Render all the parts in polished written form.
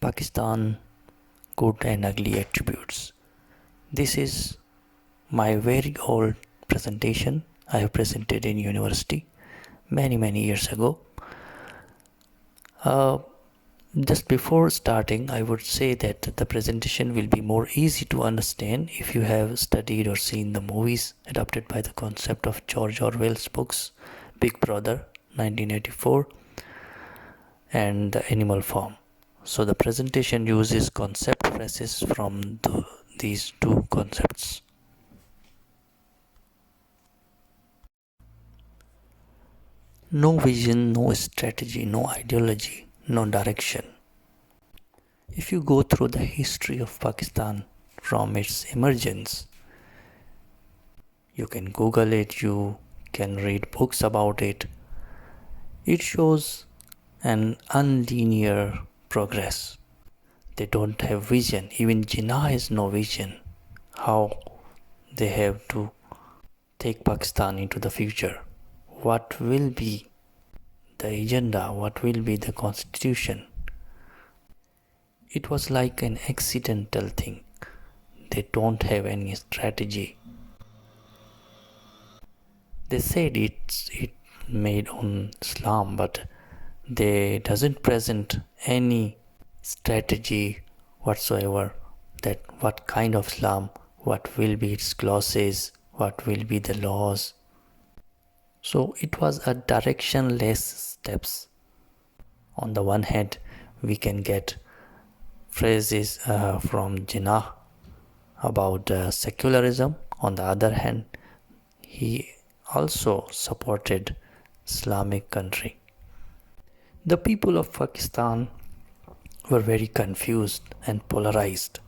Pakistan, good and ugly attributes. This is my very old presentation I have presented in university many years ago. Just before starting, I would say that the presentation will be more easy to understand if you have studied or seen the movies adapted by the concept of George Orwell's books Big Brother 1984 and The Animal Farm. So the presentation uses concept phrases from these two concepts. No vision, no strategy, no ideology, no direction. If you go through the history of Pakistan from its emergence, you can Google it, you can read books about it. It shows an unlinear progress. They don't have vision. Even Jinnah has no vision. How they have to take Pakistan into the future. What will be the agenda? What will be the constitution? It was like an accidental thing. They don't have any strategy. They said it made on Islam, but they doesn't present any strategy whatsoever, that what kind of Islam, what will be its clauses, what will be the laws. So it was a directionless steps. On the one hand, we can get phrases from Jinnah about secularism. On the other hand, he also supported Islamic country. The people of Pakistan were very confused and polarized.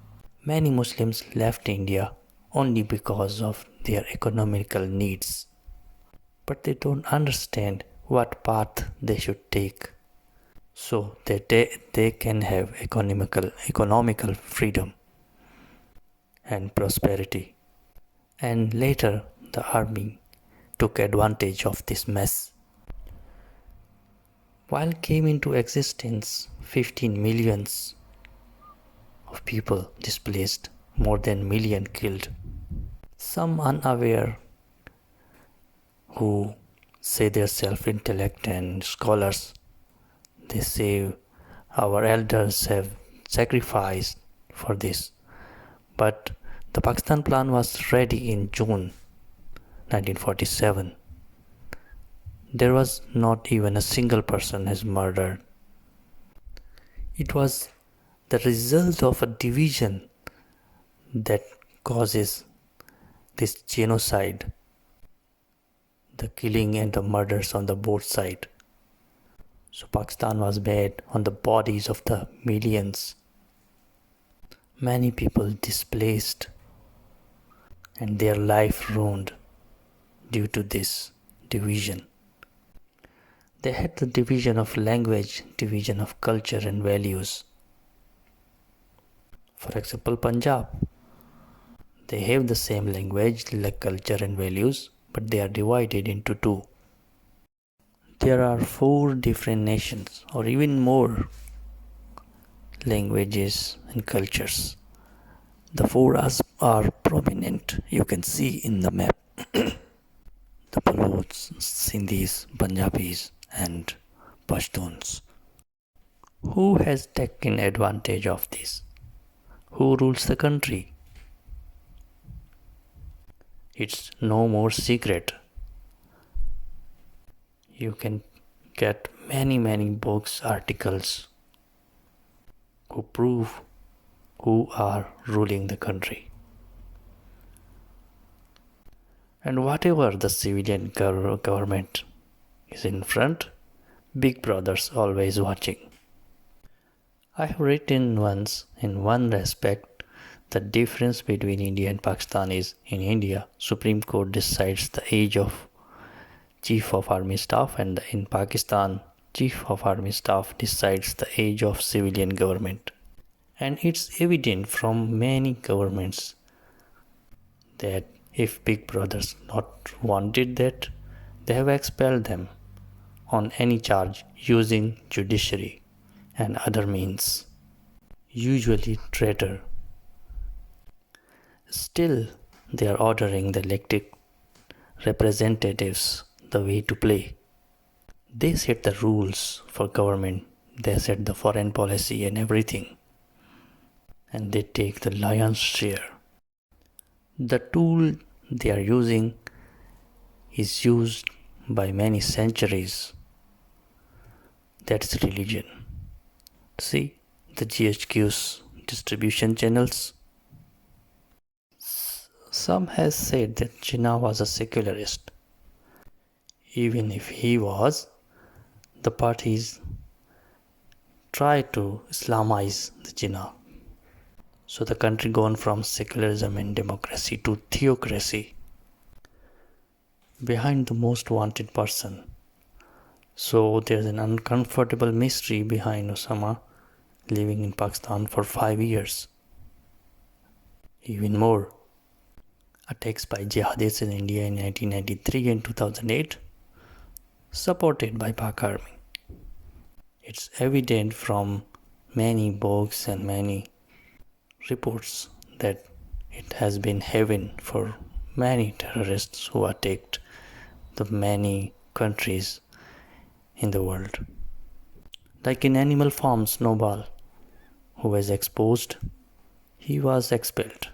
Many Muslims left India only because of their economical needs, but they don't understand what path they should take so that they can have economical freedom and prosperity. And later the army took advantage of this mess. While came into existence 15 millions of people displaced, more than million killed. Some unaware who say they're self-intellect and scholars, they say our elders have sacrificed for this. But the Pakistan plan was ready in June 1947. There was not even a single person is murdered. It was the result of a division that causes this genocide, the killing and the murders on the both sides. So Pakistan was made on the bodies of the millions. Many people displaced and their life ruined due to this division. They had the division of language, division of culture and values. For example, Punjab. They have the same language, like culture and values, but they are divided into two. There are 4 different nations or even more languages and cultures. The 4 are prominent. You can see in the map. The Balochs, Sindhis, Punjabis and Pashtuns. Who has taken advantage of this? Who rules the country? It's no more secret. You can get many books, articles who prove who are ruling the country. And whatever the civilian government is in front, Big Brother's always watching. I have written once, in one respect, the difference between India and Pakistan is, in India, Supreme Court decides the age of Chief of Army Staff, and in Pakistan, Chief of Army Staff decides the age of civilian government. And it's evident from many governments that if Big Brothers not wanted that, they have expelled them on any charge using judiciary and other means. usually traitor. Still, they are ordering the elected representatives the way to play. They set the rules for government, they set the foreign policy and everything, and they take the lion's share. The tool they are using is used by many centuries. That's religion. See the GHQ's distribution channels. Some has said that Jinnah was a secularist. Even if he was, the parties try to Islamize the Jinnah. So the country gone from secularism and democracy to theocracy. Behind the most wanted person. So there's an uncomfortable mystery behind Osama living in Pakistan for 5 years. Even more. Attacks by jihadis in India in 1993 and 2008, supported by Pak Army. It's evident from many books and many reports that it has been heaven for many terrorists who attacked the many countries in the world. Like in Animal Farm, Snowball, who was exposed, he was expelled.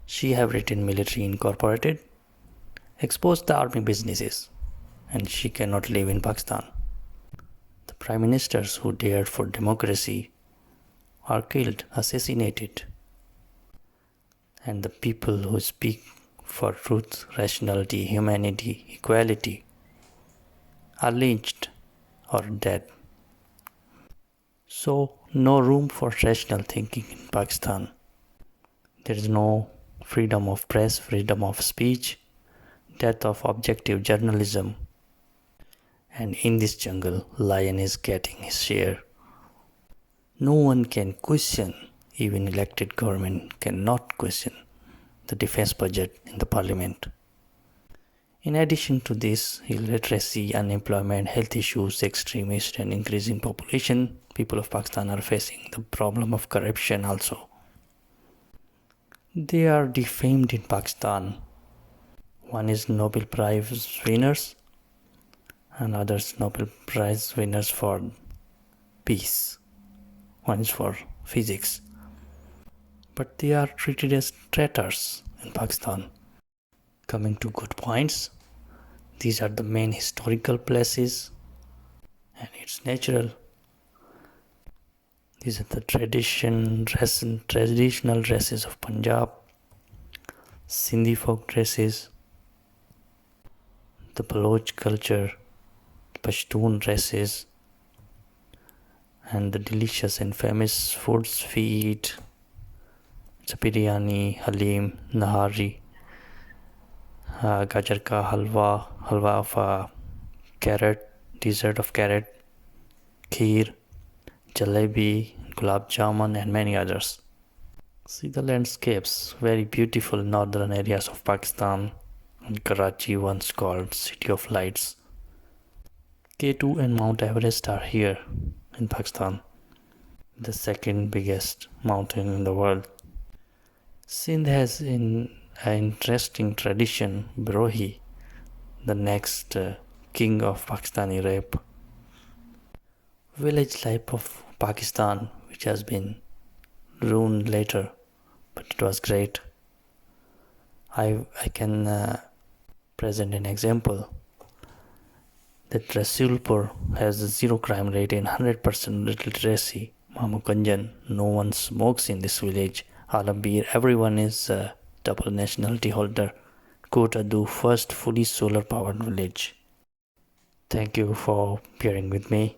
She have written Military Incorporated, exposed the army businesses, and she cannot live in Pakistan. The prime ministers who dared for democracy are killed, assassinated, and the people who speak for truth, rationality, humanity, equality are lynched or dead. So, no room for rational thinking in Pakistan. There is no freedom of press, freedom of speech, death of objective journalism. And in this jungle, lion is getting his share. No one can question, even elected government cannot question the defense budget in the parliament. In addition to this, illiteracy, unemployment, health issues, extremist and increasing population, people of Pakistan are facing the problem of corruption also. They are defamed in Pakistan. One is Nobel Prize winners and others Nobel Prize winners for peace. One is for physics. But they are treated as traitors in Pakistan. Coming to good points, these are the main historical places and it's natural. These are the traditional dresses of Punjab, Sindhi folk dresses, the Baloch culture, Pashtun dresses, and the delicious and famous foods we eat. It's biryani, halim, nahari, gajar ka halwa, halwa of carrot, dessert of carrot, kheer, jalebi, gulab jamun and many others. See the landscapes, very beautiful northern areas of Pakistan and Karachi, once called City of Lights. K2 and Mount Everest are here in Pakistan, the second biggest mountain in the world. Sindh has an interesting tradition, Brohi, the next king of Pakistani rap. Village life of Pakistan, which has been ruined later, but it was great. I can present an example that Rasulpur has a zero crime rate and 100% literacy. Mamukanjan, no one smokes in this village. Alambir, everyone is a double nationality holder. Kotadu, first fully solar powered village. Thank you for bearing with me.